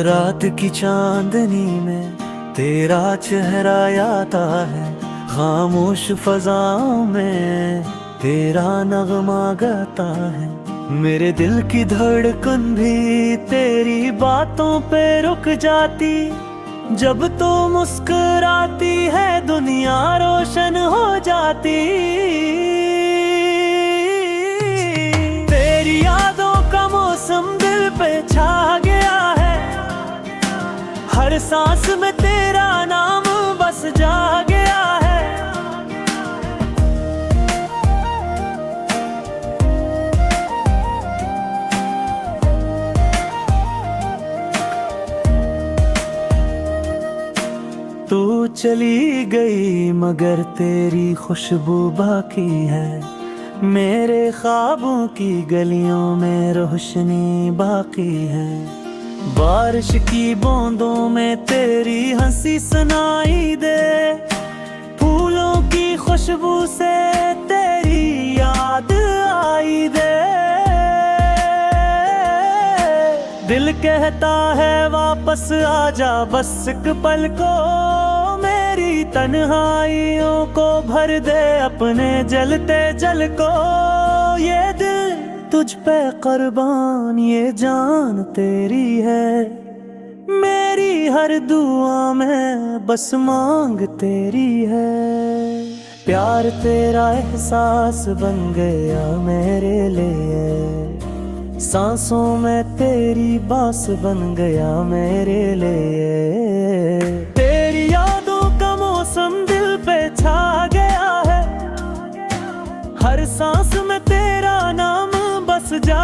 रात की चांदनी में तेरा चेहरा आता है, खामोश फजाओं में तेरा नगमा गाता है। मेरे दिल की धड़कन भी तेरी बातों पे रुक जाती, जब तू मुस्कुराती है दुनिया रोशन हो जाती। तेरी यादों का मौसम दिल पे छा गया है, हर सांस में तेरा नाम बस जा गया है। तू चली गई मगर तेरी खुशबू बाकी है, मेरे ख्वाबों की गलियों में रोशनी बाकी है। बारिश की बूंदों में तेरी हंसी सुनाई दे, फूलों की खुशबू से तेरी याद आई दे। दिल कहता है वापस आजा बस एक पल को, मेरी तन्हाइयों को भर दे अपने जलते जल को। ये दिल तुझ पे कुर्बान, ये जान तेरी है, मेरी हर दुआ में बस मांग तेरी है। प्यार तेरा एहसास बन गया मेरे लिए, सांसों में तेरी बास बन गया मेरे लिए। तेरी यादों का मौसम दिल पे छा गया है, हर सांस में तेरा नाम बस जा